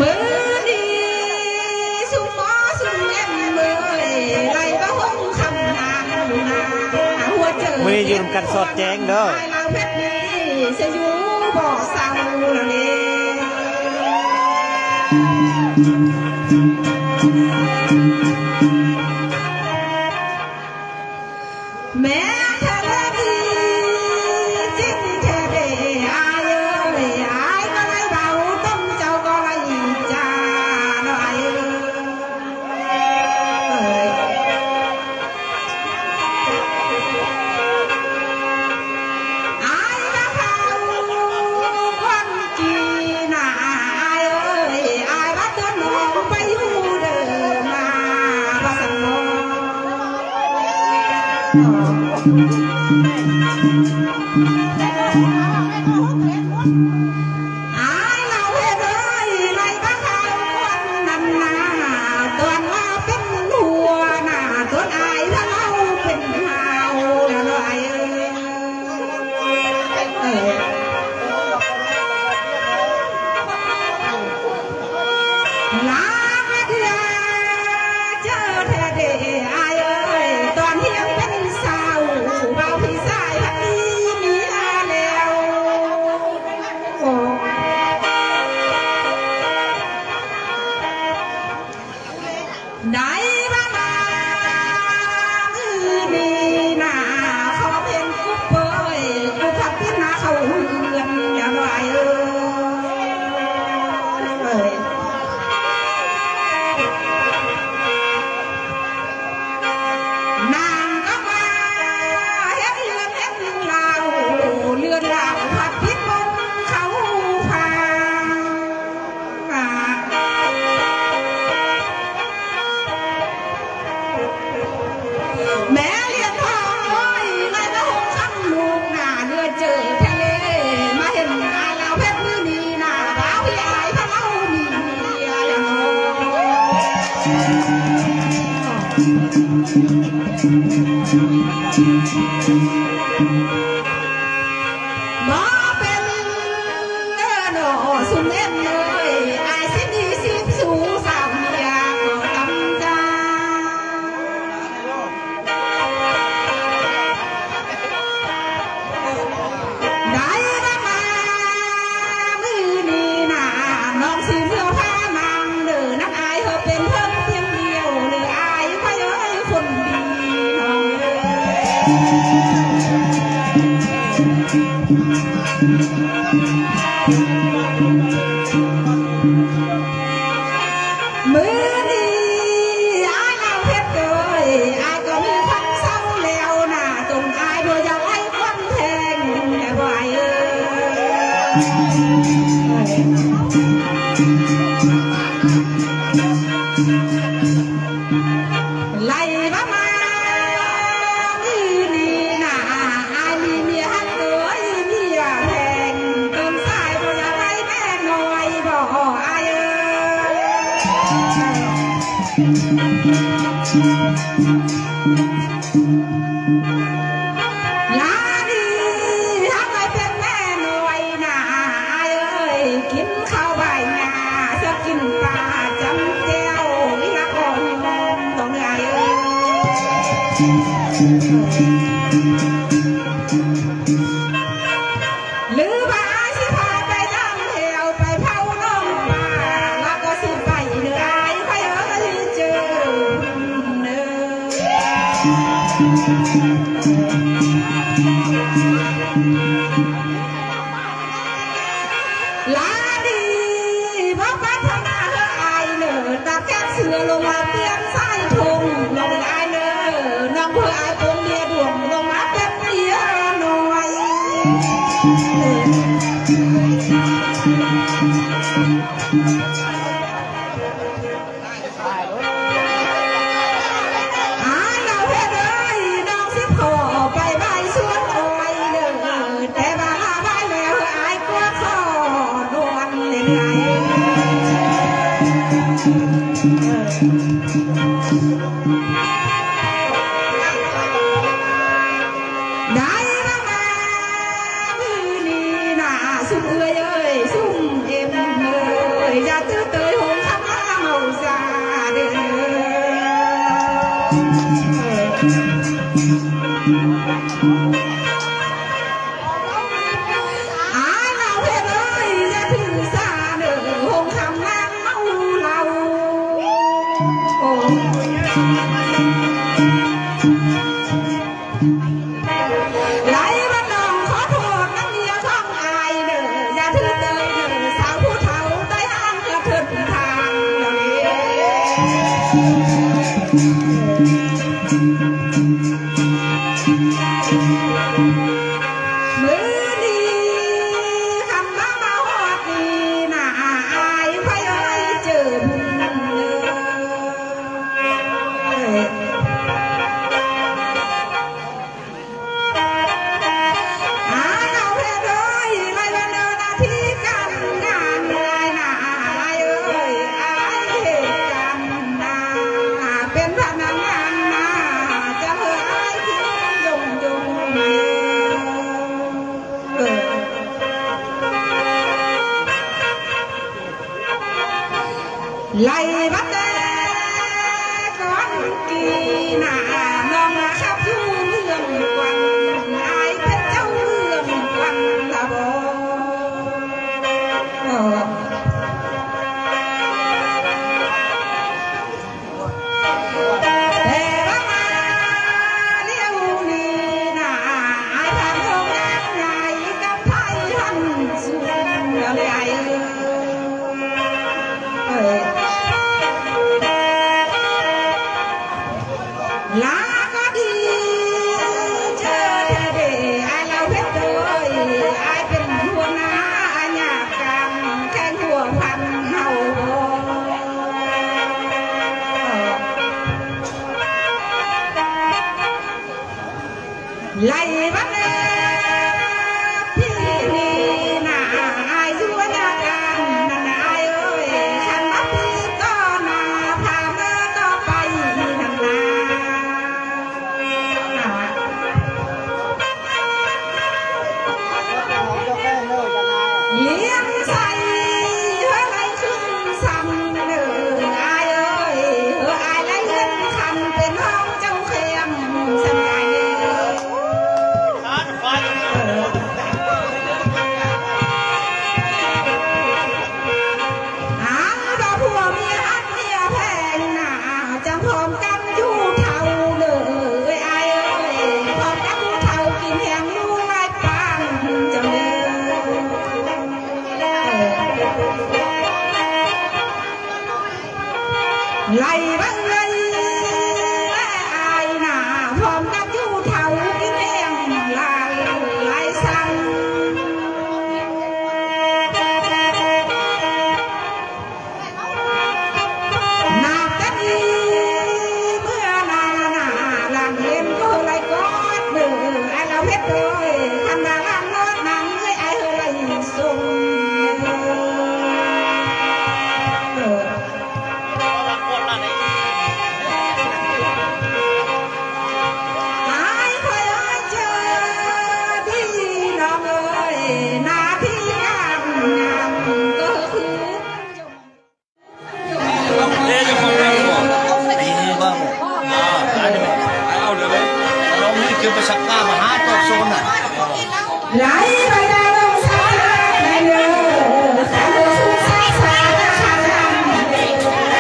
มือดีสุมอสุมเอ็มมือไรบ้าห้องคำนางอยู่นาหัวเจอมือยืนกันสดแจ้งเด้อไอ้เราเพชรนี้จะอยู่บ่อเศร้าละเนี่ยแม่เธอดีจริงแท้เด้อายเอ้ยอายก็เลยเบาต้มเจ้าก็เลยจ้าหน่อยอายมาเข้าคนจีน่ะอายเอ้ยอายว่าตัวน้องไปอยู่เดิมมาว่าสังโออายเราเฮ็ดเอ้ยไรบ้าเขาวันนั้นนาตอนว่าเป็นหัวหน้าตอนอายถ้าเราเป็นหาวแล้วเนาะอายเอ้ยลาเดือเจอแท้เด้อายเอ้ยตอนที่ยังเป็นสาวเบาพี่สายพักดีมีแล้วโอ้ได้บ้างมามือนี้น่ะเขาเป็นกุ๊บเอ้ยกุ๊บพักที่นาเขาเฮือนอย่างไรเอ้ยนางก็มาเฮ็ดเรือนเฮ็ดลาวเรือนลาวพัดพิษมนเขาพาแม่เลี้ยงพ่อโอ้ยไรละหกคำลูกหน้าเดือเจอทะเลมาเห็นอาลาวเพชรมือนี้น่ะบ่าวพี่อายพะเล่ามีอะไรโง่บ่เป็นเด้อหนอสุมเอ็มเลยอายสิมีสิบสูงสาวเมียก็ตำจาได้ละมามือนี้น่ะน้องสิเมื่อพานางเด้อนักอายเธอเป็นเพิ่มเพียงเดียวเด้ออายไปเอ้ยคนดีน้องเอ้ยมือนี้อายเอาเพชรเอ้ยอายก็มีพักเศร้าแล้วน่ะตรงอายโดยอยากให้คนแทงแต่บ่ายเอ้ยไล่บ้ามามือนี้น่ะอายมีเมียฮักเอ้ยเมียแพงเติมสายโดยอยากให้แม่น้อยบ่อายเอ้ยลาดีฮักให้เป็นแม่น้อยน่ะอายเอ้ยกินข้าวใบหญ้าจะกินปลาจำแก้ววิลาก่อนต้องอายเอ้ยหรือว่าอายสิพาไปดำเหวไปเผาน้องปลาแล้วก็สิไปเด้ออายไปเอ้ยเจอเด้อ ลาดีบอกว่าทำหน้าเธออายเนอตาแก้เสือลงมาเตียนสายทงลงอายเนอน้องเพื่ออายเป็นเมียดวงลงมาเป็นเมียหน่อยเราเฮ็ดเลยน้องสิขอไปใบสวนอ้อยเด้อแต่ว่าใบแล้วอายกลัวขอดวนเลยไงได้ละมามือนี้น่าสุ่มเอ้ยสุ่มเอ็มอย่าตื้อเตยหงคำมาเมาซาเด้อเราเฮ็ดเลยอย่าถือสาเด้อหงคำนางเมาเราโอ้ไหลมาน้องขอโทษน้ำเมียท้องอายเด้ออย่าถือเตยเด้อสาวผู้เฒ่าได้ห้างกระเถิดทางเด้อมือนี้คำมาฮอดนี่น่าอายไผเอ้ยเจอบุญเราเฮ็ดเลยไล่วันเดินอาทิตย์กันงานลายน่าอายเอ้ยอายเหตุกันน่าเป็นพนักงานน่าจะเฮออายทิ้งยงไล่บัดเดก่อนกีน่าน้องขับอยู่เมืองกวันอายเป็นเจ้าเมืองกวันละบ่แต่ว่ามาเลี้ยวนี้น่าอายทางโรงงานใหญ่กับไทยหันสูงแล้วใหญ่ลาก็ดีเจอเธอเด้อายเราเฮ็ดเลยอายเป็นหัวหน้าอายอยากกันแข่งหัวพันเฮาไล่บัดเด้พี่นี่น่าอายอยู่อยากกันนั่นอายเอ้ยคันมาพี่ก็น่าพาเมื่อต่อไปนั่นนาเลี้ยงใส่เฮ้ยไรขึ้นซ้ำเด้ออายเอ้ยอายไรเงินคันเป็นห้องเจ้าเข้มสัญญาเด้อดอกผัวเมียฮักเมียแพงน่าจังพร้อมกันอยู่เท่าเด้ออายเอ้ยพร้อมกันอยู่เท่ากินแหงลูกไม้ปานเจ้าเด้อไล่บังเลยอายน่าพร้อมกันอยู่เท่ากินแหงลายลายสั่งนากันอีเมื่อนาหลังเห็นก็ไหลกอดเด้อไอ้เราเฮ็ดเลยคันมาลังรถนางเอ้ยไอ้เฮไหลส่งอายคอยเอ้ยเจอที่น้องเอ้ยหน้าที่งามก็คือ Đây là phòng nào của? Đây là vâng. Đây là ao được đấy. Nó mới kêu vào sạc ca mà hát cho xôn à. ไหลไปดาวลงสายในเรือสายลงสู่สายสายทางทางไหล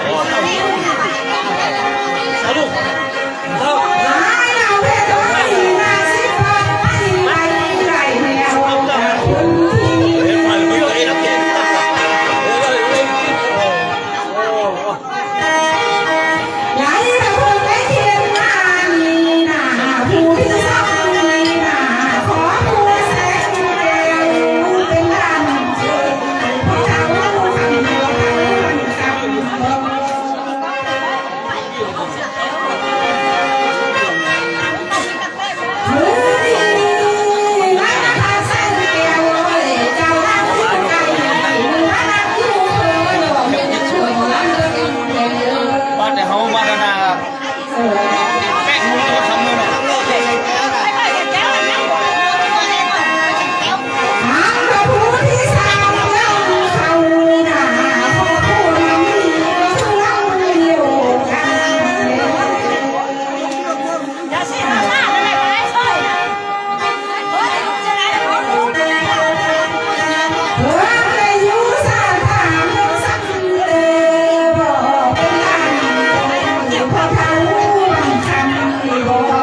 ลูกเข้า หายเอาเพชรไว้นาสิบไว้ไว้ไว้แนวคุณที่ เห็นไฟไม่ได้นะเก่งไหลระเบิดไปเทียนมานีนาผู้ที่ทราบนีนาขอผู้แสงแก้วเป็นด้านเชิญเพราะเราทำหัวกันกับ มือดีมาทาเส้นแก้วเจ้ารักอยู่ไกลมือรักอยู่เธอหลอกเป็นช่วยรักเดินเดิน บ้านแต่เขาบ้านนาแป้งมือเขาทำเลยนะ หางพระผู้ที่สร้างเจ้าเขาหน้าขอผู้นำมีก็คือเราอยู่กัน เพื่อให้อยู่สาถามยกสักเลยบอกเป็นล้านพอเขาคำบอก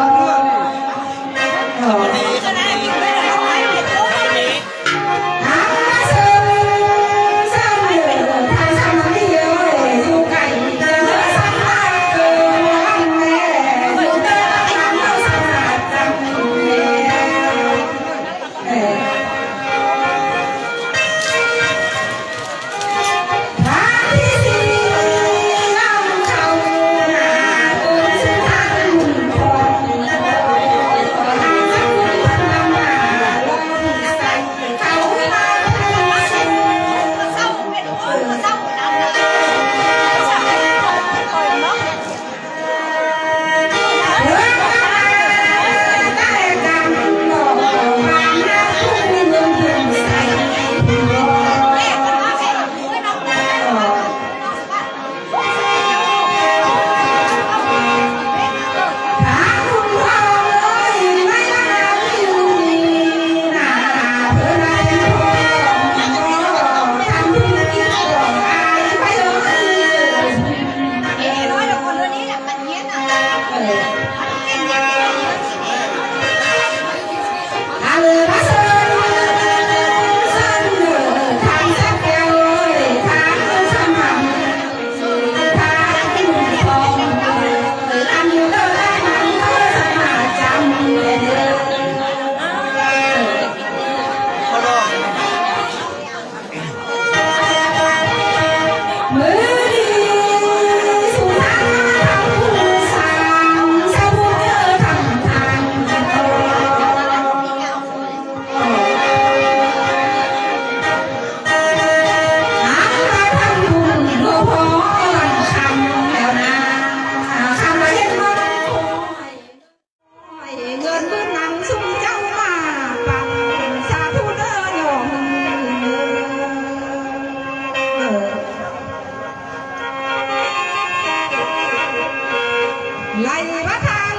ไล่มาทาง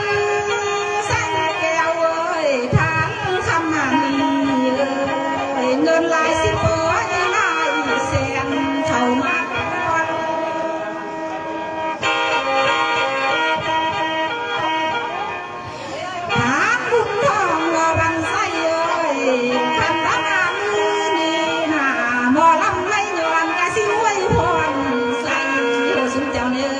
เส้นแก้วเอ้ยทางคำนานีเอ้ยเงินหลายสิบโอ้ยหลายแสนเข้ามาก่อนถามบุญทองว่าวันไส้เอ้ยคันตั้งงานนี่นาหมอลำไม่ย้อนกะสิไว้พรใส่สุดเจ้าเนื้อ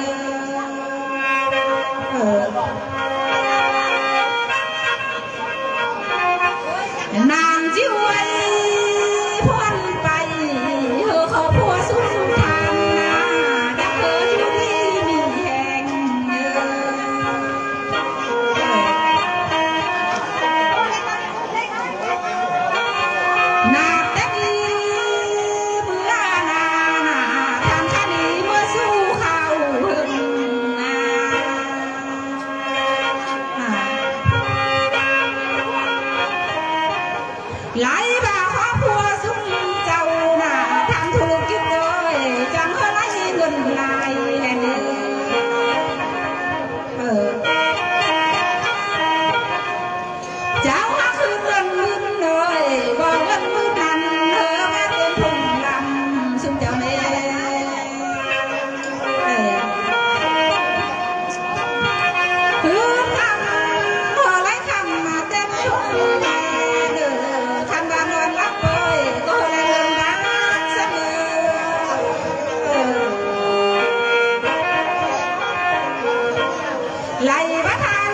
ไหลมาทาน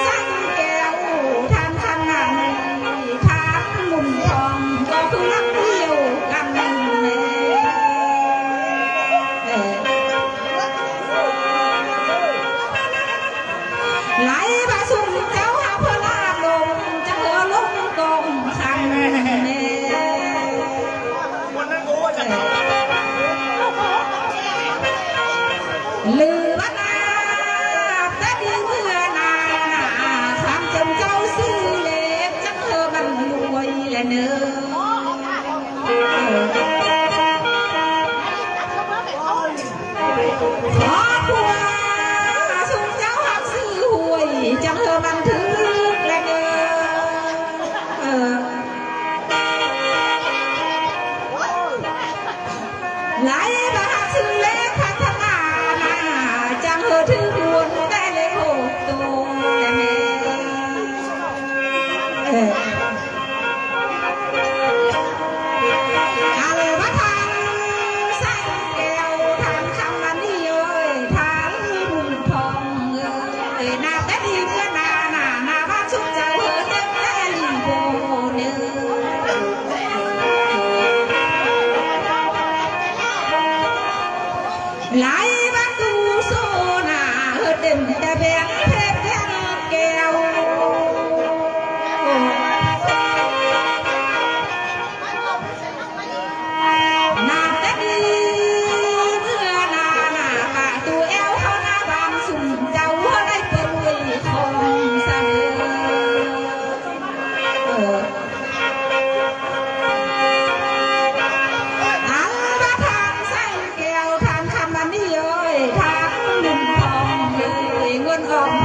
สั่งแก้วทานทานงานทานหมุนทองก็คือรักเดียวกันแน่ไหลมาสุ่มเจ้าหาพลาลงจะเธอลงกองคันแน่ลือว่านาแต่ดีเมื่อนาทำจนเจ้าซื้อเล็บจักเธอบันรวยและเนอขอผัวสุ่มเจ้าหักซื้อหวยจักเธอบันทึกและเนอไหลมาหาซื้อเล็บพัฒนาจังเธอถึงควรได้เลยโหดโตแต่แม่อะไรว่าทางใส่แก้วทางคำมันนี่เอ้ยทางบุญทองเอ้ยนาแต่ดีเมื่อนาบ้านสุขใจเธอเต็มแต่ลีโบเนื้ไหลบ้านตูโซนาเธอเต็มแต่แบงเพชรแบงแก้วนาแต่ดีเมื่อนาป่าตัวแอวเขาหน้าบานสุ่มเจ้าได้เปิดรวยของเสนออันว่าทางใส่แก้วทางคำมันนี่เอ้ยทางหนุ่มทองเลยเงินออก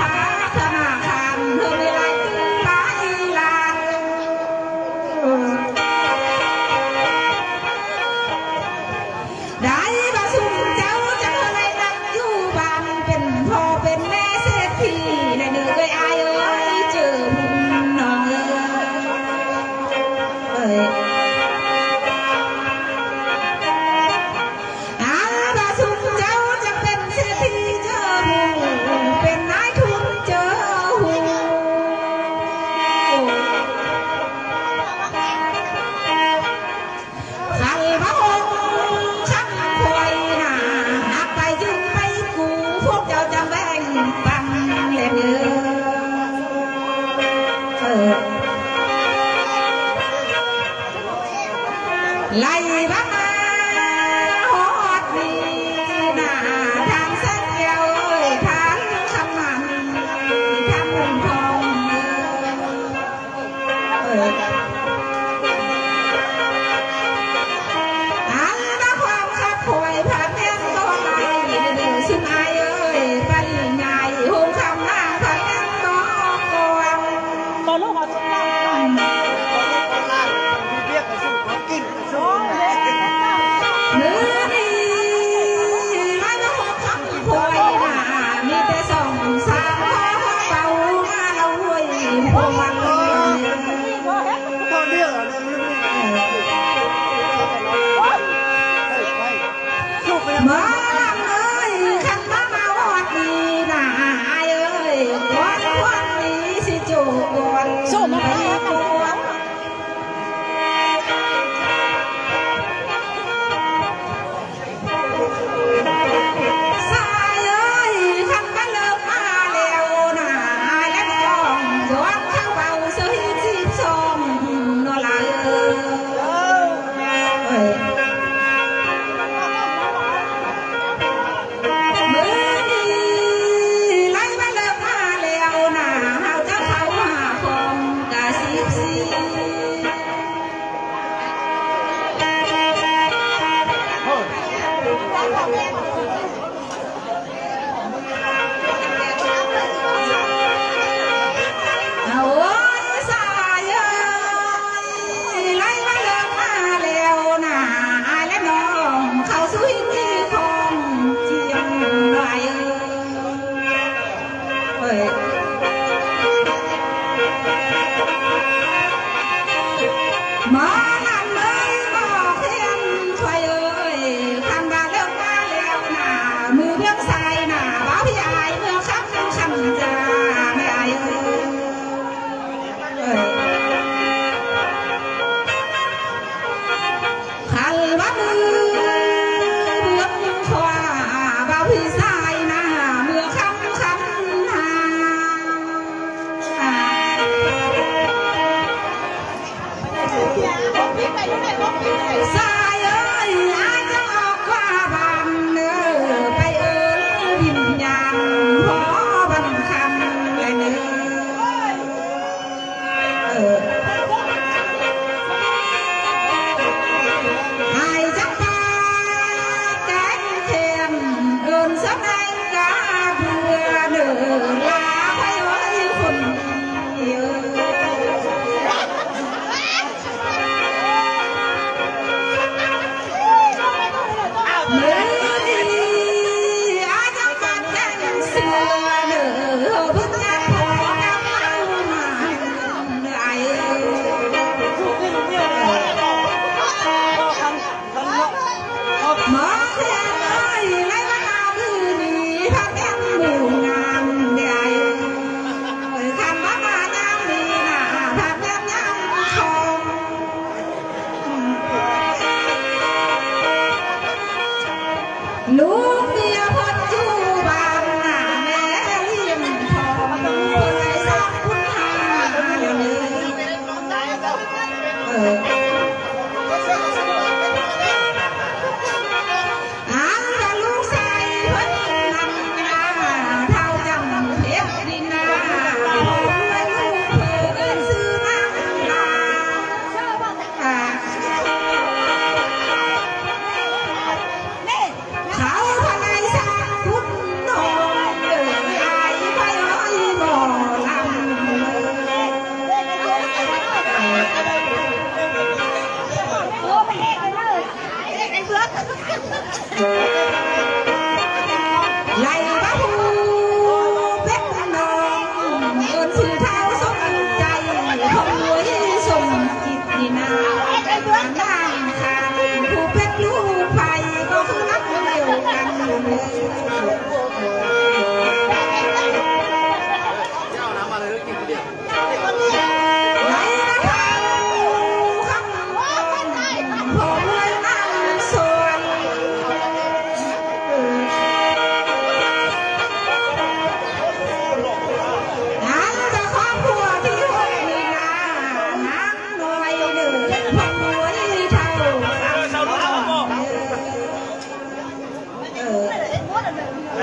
ข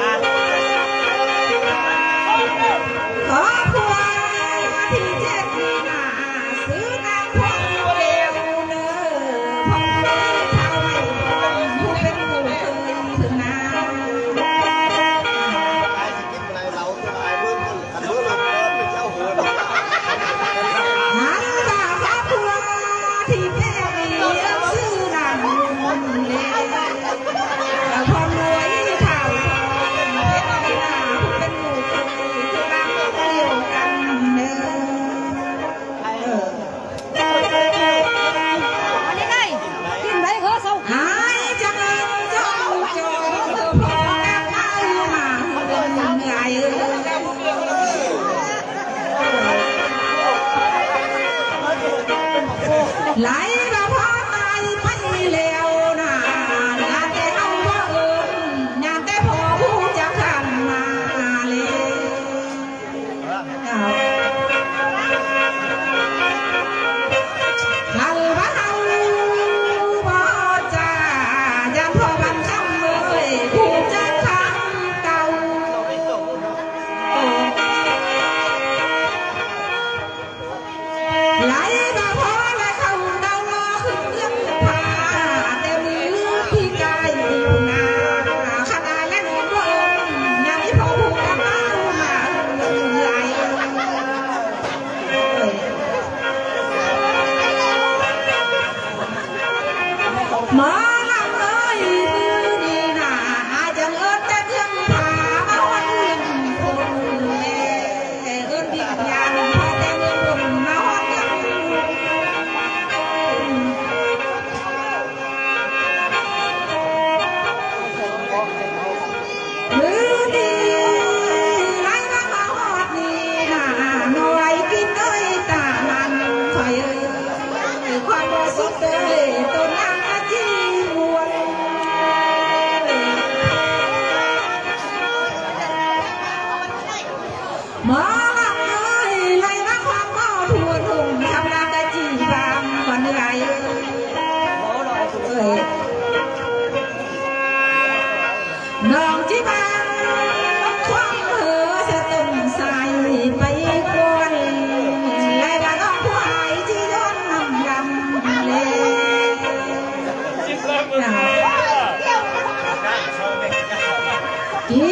อพวงที่เจ็ดหน้าซื้อน้ำพวงเร็วเนอพงเท่าไม่ผู้เป็นผู้เคยถึงน้หันตาขอพวงที่เจ็ดซื้อน้ำเร็วพงรวยเท่าเพชรดีนาผู้เป็นผู้เคยถึงน้ำเดียวกันเนอ หายจังจงจงเธอพอแล้วเข้ามาเดินไงไหลมาพอตายไปแล้วนะงานแต่เอาว่างานแต่พอผู้จะขันมาเลยขันว่าเอาบ่จ้ายันพอวันคำเลยผู้จะขังเก่าไหลมาพอและเข้าเตาล้อขึ้นเรื่องพาแต่มือพี่กายอยู่นาขนาดและนอนว่ายังไม่พอผู้จะมามาไหล หมอลำเอ้ยมือดีนาอาจจะเอิ้นแต่เรื่องผามาวันเรื่องคนแม่เอิ้นดินยานพอแต่เมืองบนมาฮอดยังมือดีไล่มาฮอดนี่นาหน่อยกินเอ้ยตามันคอยเอ้ยความบ่สุดเอ้ยต้นยังอาจีมวน หมอลำเอ้ยไล่มาความเมาทั่วทุ่งทำลากะจีบางวันไรเอ้ยน้องจีบางความเหือสะต้นใส่ไปกวนไล่มาน้องผู้หายจีย้อนน้ำลำเลยกิ